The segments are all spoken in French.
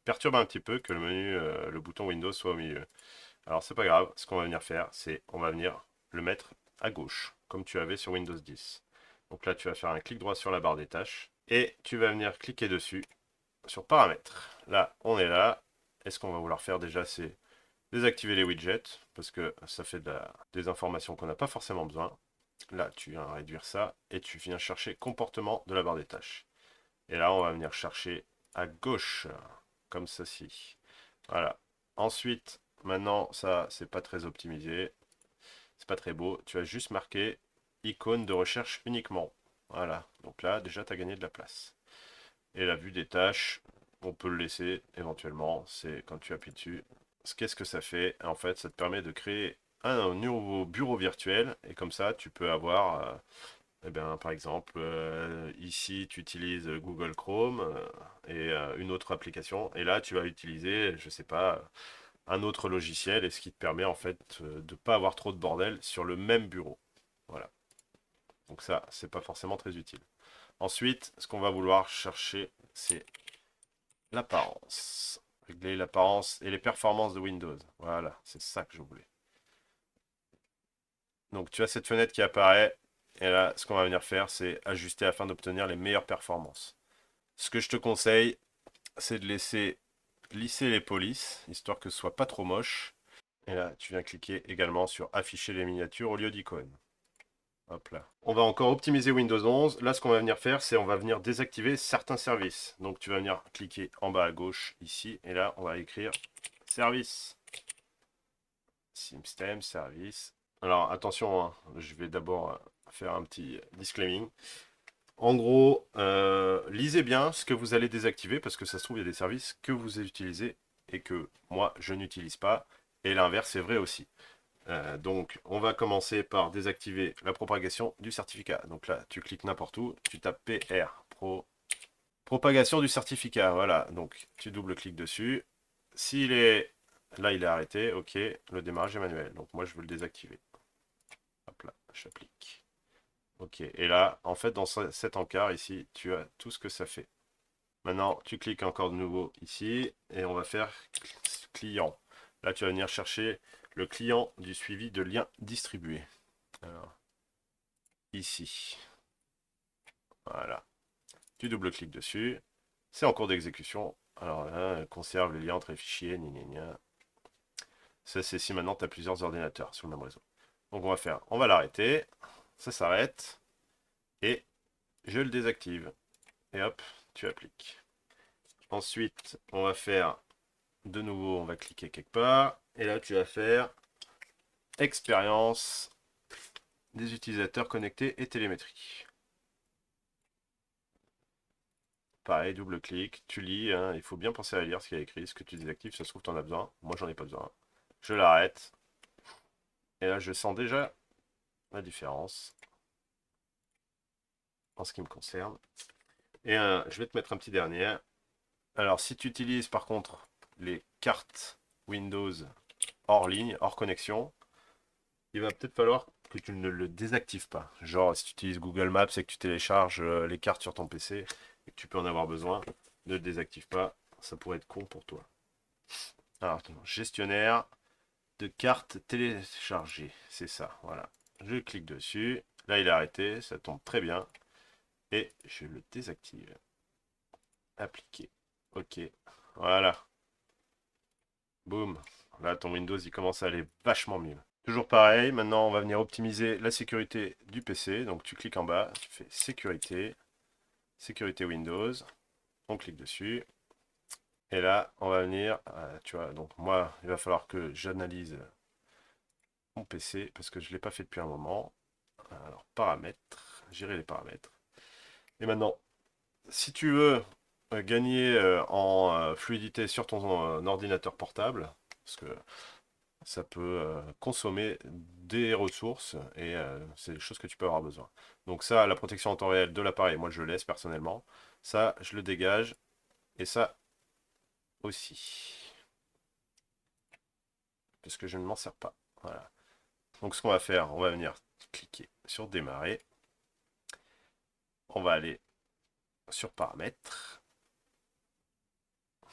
perturbe un petit peu que le menu, le bouton Windows soit au milieu. Alors c'est pas grave, ce qu'on va venir faire, c'est on va venir le mettre à gauche, comme tu avais sur Windows 10. Donc là, tu vas faire un clic droit sur la barre des tâches et tu vas venir cliquer dessus sur paramètres. Là, on est là. Et ce qu'on va vouloir faire déjà, c'est désactiver les widgets parce que ça fait des informations qu'on n'a pas forcément besoin. Là, tu viens réduire ça et tu viens chercher comportement de la barre des tâches. Et là, on va venir chercher à gauche, comme ceci. Voilà. Ensuite, maintenant, ça, c'est pas très optimisé. C'est pas très beau. Tu vas juste marquer icône de recherche uniquement. Voilà. Donc là, déjà, tu as gagné de la place. Et la vue des tâches, on peut le laisser éventuellement. C'est quand tu appuies dessus. Qu'est-ce que ça fait? En fait, ça te permet de créer un nouveau bureau virtuel. Et comme ça, tu peux avoir, eh bien, par exemple, ici, tu utilises Google Chrome et une autre application. Et là, tu vas utiliser, je sais pas, un autre logiciel. Et ce qui te permet, en fait, de ne pas avoir trop de bordel sur le même bureau. Voilà. Donc ça, c'est pas forcément très utile. Ensuite, ce qu'on va vouloir chercher, c'est l'apparence. Régler l'apparence et les performances de Windows. Voilà, c'est ça que je voulais. Donc tu as cette fenêtre qui apparaît. Et là, ce qu'on va venir faire, c'est ajuster afin d'obtenir les meilleures performances. Ce que je te conseille, c'est de laisser lisser les polices, histoire que ce soit pas trop moche. Et là, tu viens cliquer également sur afficher les miniatures au lieu d'icônes. Hop là. On va encore optimiser Windows 11. Là, ce qu'on va venir faire, c'est on va venir désactiver certains services. Donc, tu vas venir cliquer en bas à gauche ici. Et là, on va écrire service. System, service. Alors, attention, hein, je vais d'abord faire un petit disclaiming. En gros, lisez bien ce que vous allez désactiver parce que ça se trouve, il y a des services que vous utilisez et que moi, je n'utilise pas. Et l'inverse est vrai aussi. Donc, on va commencer par désactiver la propagation du certificat. Donc là, tu cliques n'importe où, tu tapes PR, propagation du certificat. Voilà, donc tu double-cliques dessus. S'il est là, il est arrêté, ok, le démarrage est manuel. Donc moi, je veux le désactiver. Hop là, j'applique. Ok, et là, en fait, dans cet encart ici, tu as tout ce que ça fait. Maintenant, tu cliques encore de nouveau ici, et on va faire client. Là, tu vas venir chercher le client du suivi de liens distribués. Alors, ici. Voilà. Tu double-cliques dessus. C'est en cours d'exécution. Alors là, conserve les liens entre les fichiers. Gna gna gna. Ça, c'est si maintenant tu as plusieurs ordinateurs sur le même réseau. Donc on va faire, on va l'arrêter. Ça s'arrête. Et je le désactive. Et hop, tu appliques. Ensuite, on va faire de nouveau, on va cliquer quelque part. Et là, tu vas faire expérience des utilisateurs connectés et télémétrie. Pareil, double-clic, tu lis, hein, il faut bien penser à lire ce qu'il y a écrit, ce que tu désactives, ça se trouve tu en as besoin. Moi j'en ai pas besoin. Je l'arrête. Et là je sens déjà la différence en ce qui me concerne. Et je vais te mettre un petit dernier. Alors si tu utilises par contre les cartes Windows hors ligne, hors connexion, il va peut-être falloir que tu ne le désactives pas. Genre si tu utilises Google Maps et que tu télécharges les cartes sur ton PC et que tu peux en avoir besoin, ne le désactive pas. Ça pourrait être con pour toi. Alors, attends, gestionnaire de cartes téléchargées. C'est ça, voilà. Je clique dessus. Là, il est arrêté. Ça tombe très bien. Et je le désactive. Appliquer. OK. Voilà. Boum. Là, ton Windows, il commence à aller vachement mieux. Toujours pareil. Maintenant, on va venir optimiser la sécurité du PC. Donc, tu cliques en bas. Tu fais sécurité. Sécurité Windows. On clique dessus. Et là, on va venir, tu vois, donc moi, il va falloir que j'analyse mon PC parce que je ne l'ai pas fait depuis un moment. Alors, paramètres, gérer les paramètres. Et maintenant, si tu veux gagner en fluidité sur ton ordinateur portable, parce que ça peut consommer des ressources et c'est des choses que tu peux avoir besoin. Donc ça, la protection en temps réel de l'appareil, moi je le laisse personnellement. Ça, je le dégage et ça aussi, parce que je ne m'en sers pas. Voilà. Donc ce qu'on va faire, on va venir cliquer sur démarrer. On va aller sur paramètres.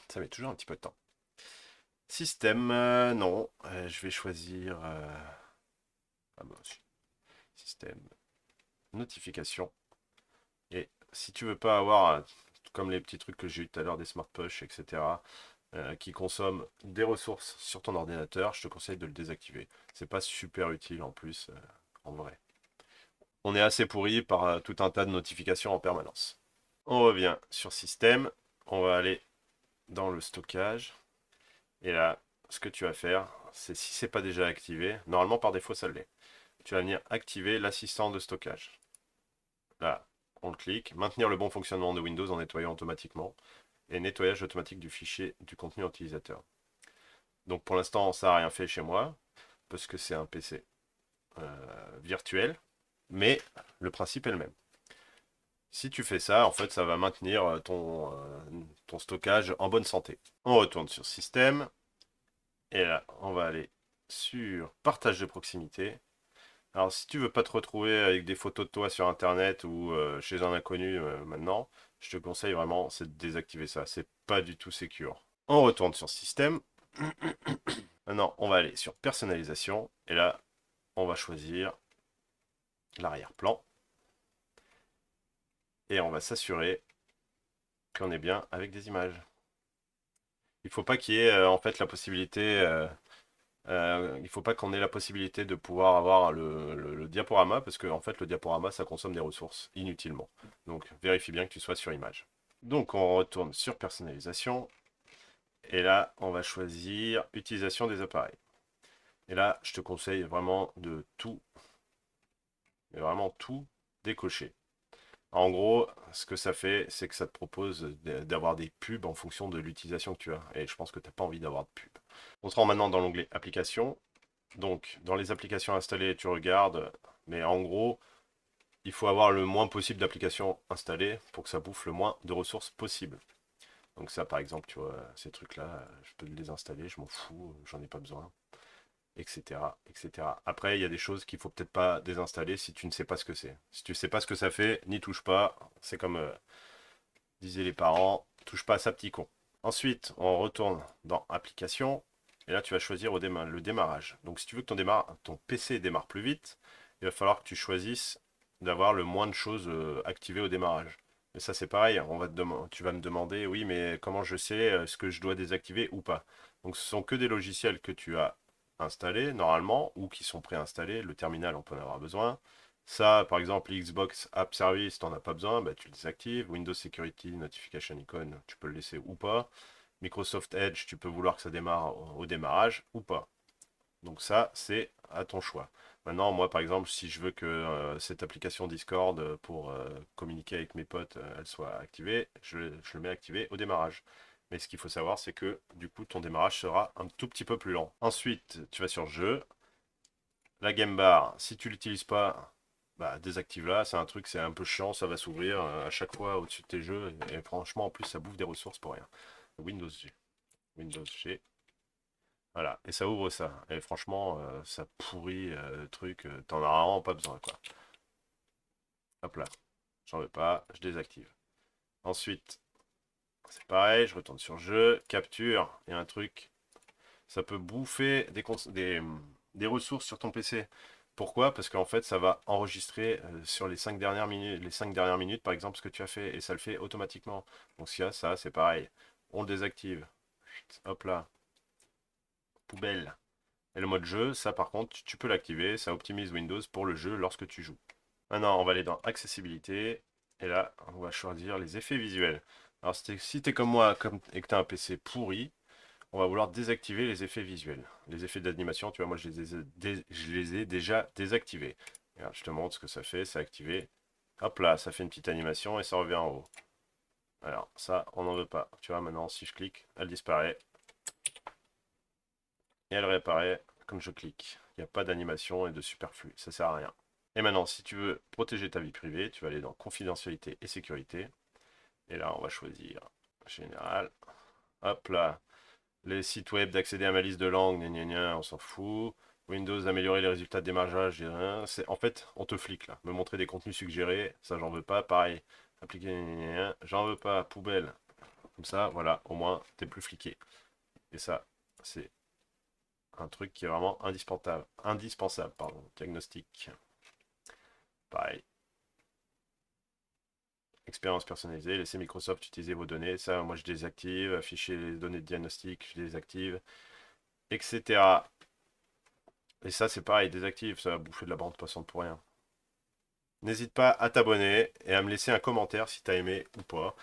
Ça met toujours un petit peu de temps. Système, non. Je vais choisir... ah bah, système, notification. Et si tu veux pas avoir, comme les petits trucs que j'ai eu tout à l'heure, des smart push, etc., qui consomment des ressources sur ton ordinateur, je te conseille de le désactiver. C'est pas super utile en plus, en vrai. On est assez pourri par tout un tas de notifications en permanence. On revient sur système, on va aller dans le stockage, et là, ce que tu vas faire, c'est si c'est pas déjà activé, normalement par défaut ça l'est, tu vas venir activer l'assistant de stockage. Là, on le clique, maintenir le bon fonctionnement de Windows en nettoyant automatiquement, et nettoyage automatique du fichier du contenu utilisateur. Donc pour l'instant, ça n'a rien fait chez moi, parce que c'est un PC virtuel, mais le principe est le même. Si tu fais ça, en fait, ça va maintenir ton stockage en bonne santé. On retourne sur Système, et là, on va aller sur Partage de proximité. Alors, si tu veux pas te retrouver avec des photos de toi sur Internet ou chez un inconnu maintenant, je te conseille vraiment, c'est de désactiver ça. C'est pas du tout secure. On retourne sur Système. Maintenant, on va aller sur Personnalisation. Et là, on va choisir l'arrière-plan. Et on va s'assurer qu'on est bien avec des images. Il faut pas qu'il y ait en fait la possibilité... il faut pas qu'on ait la possibilité de pouvoir avoir le diaporama parce que en fait le diaporama ça consomme des ressources inutilement. Donc vérifie bien que tu sois sur image. Donc on retourne sur personnalisation et là on va choisir utilisation des appareils. Et là je te conseille vraiment de tout, mais vraiment tout décocher. En gros, ce que ça fait, c'est que ça te propose d'avoir des pubs en fonction de l'utilisation que tu as. Et je pense que tu n'as pas envie d'avoir de pubs. On se rend maintenant dans l'onglet applications. Donc, dans les applications installées, tu regardes. Mais en gros, il faut avoir le moins possible d'applications installées pour que ça bouffe le moins de ressources possible. Donc ça, par exemple, tu vois, ces trucs-là, je peux les installer, je m'en fous, j'en ai pas besoin, etc., etc. Après, il y a des choses qu'il faut peut-être pas désinstaller si tu ne sais pas ce que c'est. Si tu ne sais pas ce que ça fait, n'y touche pas. C'est comme disaient les parents, touche pas à ça petit con. Ensuite, on retourne dans Applications. Et là, tu vas choisir le démarrage. Donc, si tu veux que ton PC démarre plus vite, il va falloir que tu choisisses d'avoir le moins de choses activées au démarrage. Mais ça, c'est pareil. Tu vas me demander, oui, mais comment je sais ce que je dois désactiver ou pas. Donc, ce sont que des logiciels que tu as installés normalement ou qui sont préinstallés. Le terminal, on peut en avoir besoin. Ça, par exemple, Xbox App Service, t'en as pas besoin, bah, tu le désactives. Windows Security Notification Icon, tu peux le laisser ou pas. Microsoft Edge, tu peux vouloir que ça démarre au démarrage ou pas. Donc ça, c'est à ton choix. Maintenant, moi, par exemple, si je veux que cette application Discord pour communiquer avec mes potes, elle soit activée, je le mets activé au démarrage. Mais ce qu'il faut savoir, c'est que du coup, ton démarrage sera un tout petit peu plus lent. Ensuite, tu vas sur Jeu. La game bar, si tu l'utilises pas, bah, désactive-la. C'est un truc, c'est un peu chiant, ça va s'ouvrir à chaque fois au-dessus de tes jeux. Et franchement, en plus, ça bouffe des ressources pour rien. Windows G. Windows G. Voilà, et ça ouvre ça. Et franchement, ça pourrit le truc. T'en as vraiment pas besoin, quoi. Hop là. J'en veux pas, je désactive. Ensuite, c'est pareil, je retourne sur jeu, capture. Il y a un truc, ça peut bouffer des ressources sur ton PC. Pourquoi? Parce qu'en fait, ça va enregistrer sur les 5 dernières minutes, par exemple, ce que tu as fait, et ça le fait automatiquement. Donc, s'il y a ça, c'est pareil. On le désactive. Hop là, poubelle. Et le mode jeu, ça par contre, tu peux l'activer, ça optimise Windows pour le jeu lorsque tu joues. Maintenant, on va aller dans accessibilité, et là, on va choisir les effets visuels. Alors, si tu es comme moi et que tu as un PC pourri, on va vouloir désactiver les effets visuels. Les effets d'animation, tu vois, moi je les ai déjà désactivés. Regarde, je te montre ce que ça fait, c'est activé. Hop là, ça fait une petite animation et ça revient en haut. Alors ça, on n'en veut pas. Tu vois, maintenant si je clique, elle disparaît. Et elle réapparaît comme je clique. Il n'y a pas d'animation et de superflu, ça sert à rien. Et maintenant, si tu veux protéger ta vie privée, tu vas aller dans confidentialité et sécurité. Et là, on va choisir général. Hop là, les sites web d'accéder à ma liste de langues, gna gna gna, on s'en fout. Windows, améliorer les résultats de démarrage, j'ai rien. En fait, on te flique là. Me montrer des contenus suggérés, ça j'en veux pas. Pareil, appliquer, gna gna gna, j'en veux pas. Poubelle. Comme ça, voilà, au moins, t'es plus fliqué. Et ça, c'est un truc qui est vraiment indispensable. Indispensable, pardon. Diagnostic. Pareil. Expérience personnalisée. Laissez Microsoft utiliser vos données. Ça, moi, je désactive. Afficher les données de diagnostic, je désactive. Etc. Et ça, c'est pareil, désactive. Ça va bouffer de la bande passante pour rien. N'hésite pas à t'abonner et à me laisser un commentaire si tu as aimé ou pas.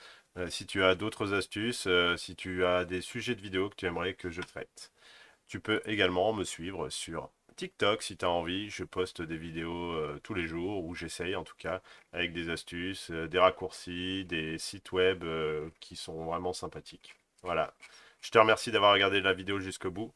Si tu as d'autres astuces, si tu as des sujets de vidéos que tu aimerais que je traite. Tu peux également me suivre sur TikTok si tu as envie. Je poste des vidéos tous les jours, ou j'essaye en tout cas, avec des astuces, des raccourcis, des sites web qui sont vraiment sympathiques. Voilà. Je te remercie d'avoir regardé la vidéo jusqu'au bout.